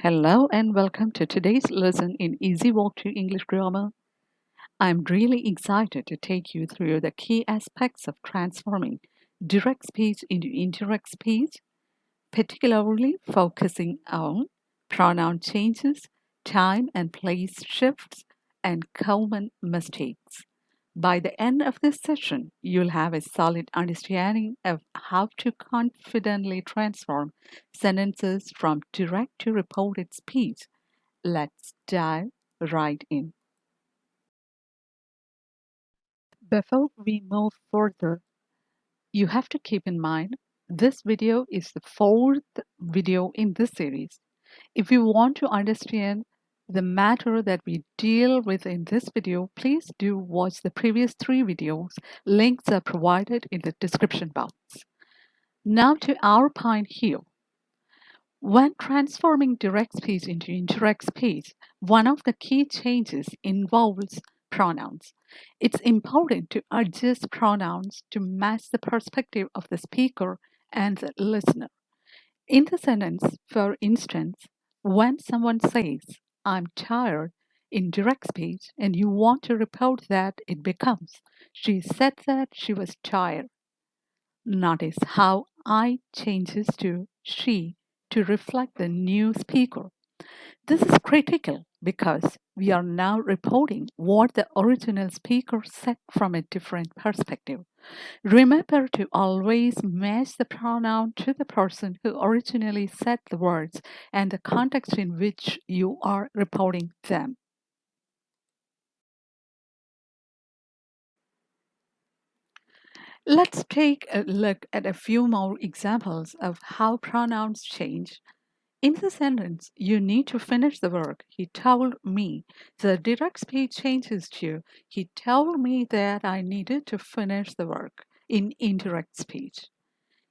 Hello and welcome to today's lesson in Easy Walk to English Grammar. I'm really excited to take you through the key aspects of transforming direct speech into indirect speech, particularly focusing on pronoun changes, time and place shifts, and common mistakes. By the end of this session, you'll have a solid understanding of how to confidently transform sentences from direct to reported speech. Let's dive right in. Before we move further, you have to keep in mind this video is the fourth video in this series. If you want to understand the matter that we deal with in this video, please do watch the previous three videos. Links are provided in the description box. Now to our point here. When transforming direct speech into indirect speech, one of the key changes involves pronouns. It's important to adjust pronouns to match the perspective of the speaker and the listener. In the sentence, for instance, when someone says, I'm tired, in direct speech, and you want to report that, it becomes, she said that she was tired. Notice how I changes to she to reflect the new speaker. This is critical because we are now reporting what the original speaker said from a different perspective. Remember to always match the pronoun to the person who originally said the words and the context in which you are reporting them. Let's take a look at a few more examples of how pronouns change. In the sentence, you need to finish the work. He told me. The direct speech changes to he told me that I needed to finish the work in indirect speech.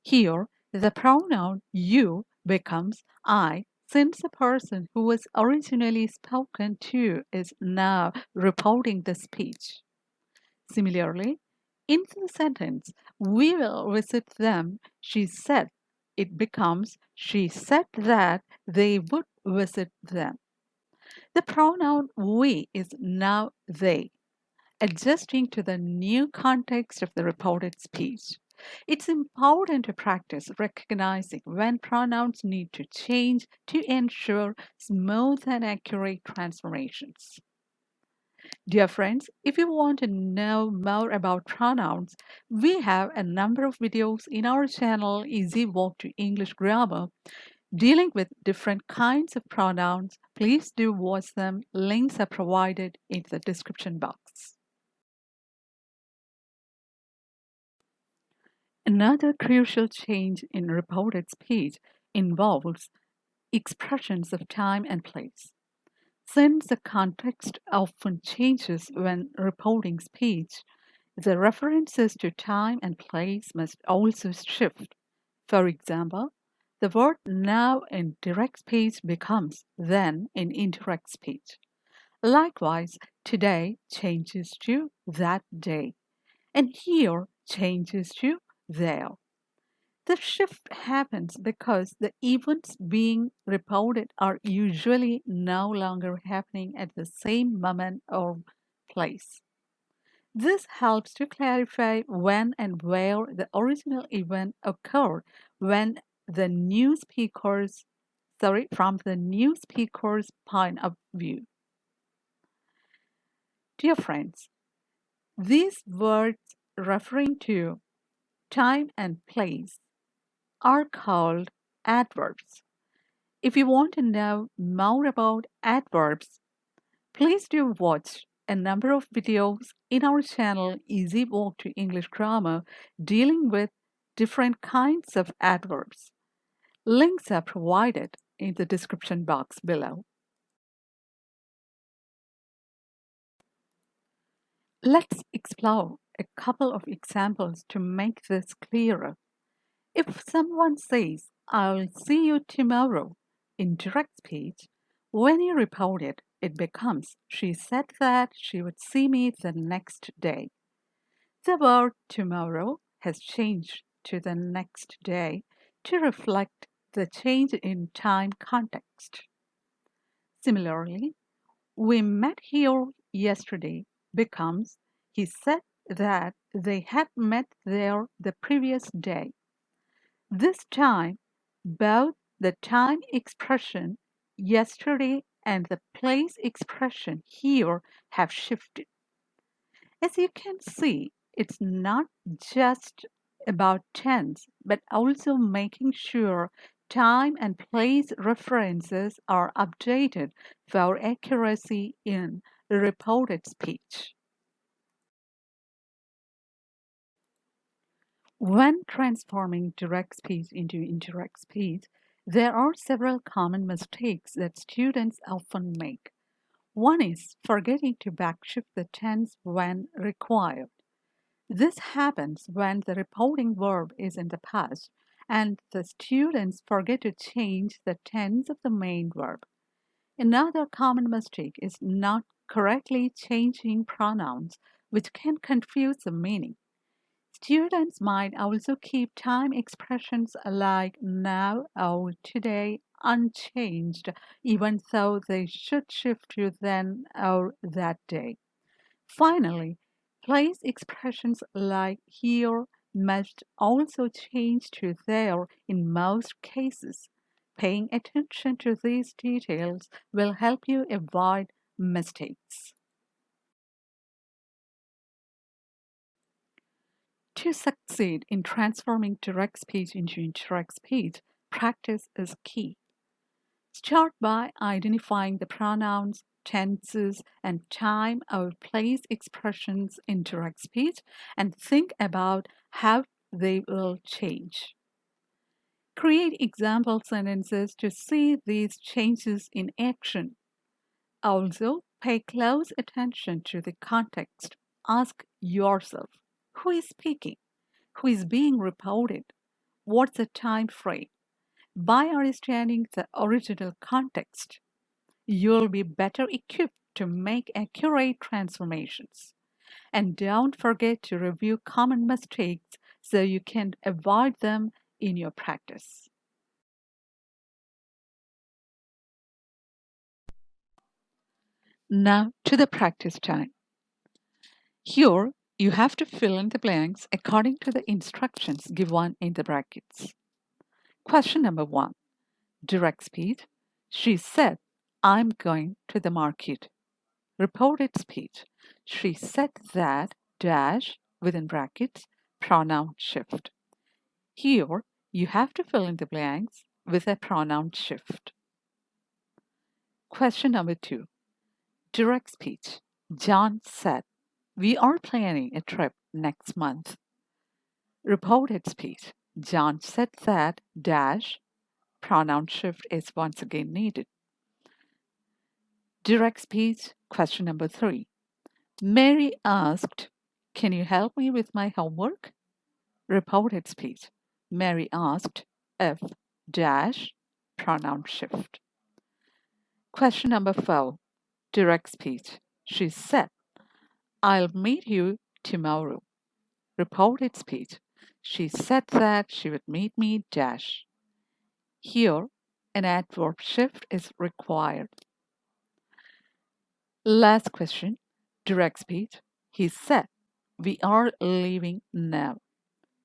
Here, the pronoun you becomes I since the person who was originally spoken to is now reporting the speech. Similarly, in the sentence, we will visit them, she said, it becomes she said that they would visit them. The pronoun we is now they, adjusting to the new context of the reported speech. It's important to practice recognizing when pronouns need to change to ensure smooth and accurate transformations. Dear friends, if you want to know more about pronouns, we have a number of videos in our channel Easy Walk to English Grammar dealing with different kinds of pronouns. Please do watch them. Links are provided in the description box. Another crucial change in reported speech involves expressions of time and place. Since the context often changes when reporting speech, the references to time and place must also shift. For example, the word now in direct speech becomes then in indirect speech. Likewise, today changes to that day, and here changes to there. The shift happens because the events being reported are usually no longer happening at the same moment or place. This helps to clarify when and where the original event occurred when the new speakers from the new speaker's point of view. Dear friends, these words referring to time and place are called adverbs. If you want to know more about adverbs, please do watch a number of videos in our channel Easy Walk to English Grammar dealing with different kinds of adverbs. Links are provided in the description box below. Let's explore a couple of examples to make this clearer. If someone says, I'll see you tomorrow, in direct speech, when you report it, it becomes, she said that she would see me the next day. The word tomorrow has changed to the next day to reflect the change in time context. Similarly, we met here yesterday becomes he said that they had met there the previous day. This time, both the time expression yesterday and the place expression here have shifted. As you can see, it's not just about tense, but also making sure time and place references are updated for accuracy in reported speech. When transforming direct speech into indirect speech, there are several common mistakes that students often make. One is forgetting to backshift the tense when required. This happens when the reporting verb is in the past and the students forget to change the tense of the main verb. Another common mistake is not correctly changing pronouns, which can confuse the meaning. Students might also keep time expressions like now or today unchanged, even though they should shift to then or that day. Finally, place expressions like here must also change to there in most cases. Paying attention to these details will help you avoid mistakes. To succeed in transforming direct speech into indirect speech, practice is key. Start by identifying the pronouns, tenses, and time or place expressions in direct speech and think about how they will change. Create example sentences to see these changes in action. Also, pay close attention to the context. Ask yourself, who is speaking? Who is being reported? What's the time frame? By understanding the original context, you'll be better equipped to make accurate transformations. And don't forget to review common mistakes so you can avoid them in your practice. Now to the practice time. Here, you have to fill in the blanks according to the instructions given in the brackets. Question number 1. Direct speech. She said, I'm going to the market. Reported speech. She said that dash within brackets pronoun shift. Here you have to fill in the blanks with a pronoun shift. Question number 2. Direct speech. John said, we are planning a trip next month. Reported speech. John said that dash pronoun shift is once again needed. Direct speech. Question number 3. Mary asked, can you help me with my homework? Reported speech. Mary asked if dash pronoun shift. Question number 4. Direct speech. She said, I'll meet you tomorrow. Reported speech. She said that she would meet me dash. Here, an adverb shift is required. Last question. Direct speech. He said, we are leaving now.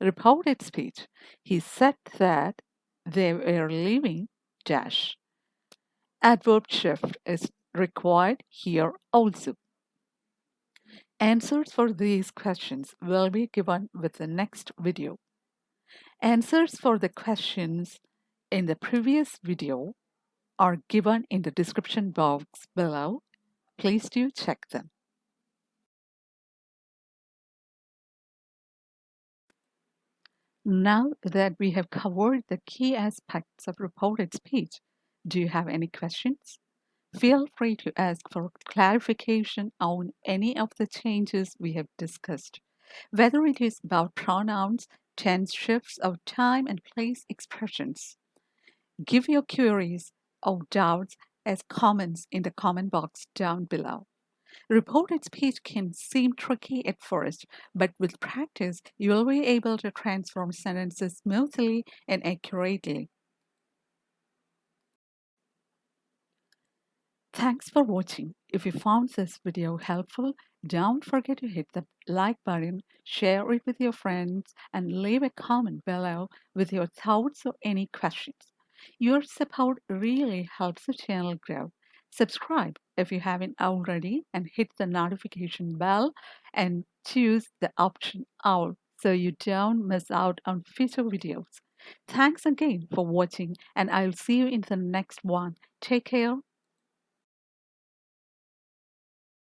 Reported speech. He said that they were leaving dash. Adverb shift is required here also. Answers for these questions will be given with the next video. Answers for the questions in the previous video are given in the description box below. Please do check them. Now that we have covered the key aspects of reported speech, do you have any questions? Feel free to ask for clarification on any of the changes we have discussed, whether it is about pronouns, tense shifts, or time and place expressions. Give your queries or doubts as comments in the comment box down below. Reported speech can seem tricky at first, but with practice, you will be able to transform sentences smoothly and accurately. Thanks for watching. If you found this video helpful, don't forget to hit the like button, share it with your friends, and leave a comment below with your thoughts or any questions. Your support really helps the channel grow. Subscribe if you haven't already and hit the notification bell and choose the option all so you don't miss out on future videos. Thanks again for watching, and I'll see you in the next one. Take care.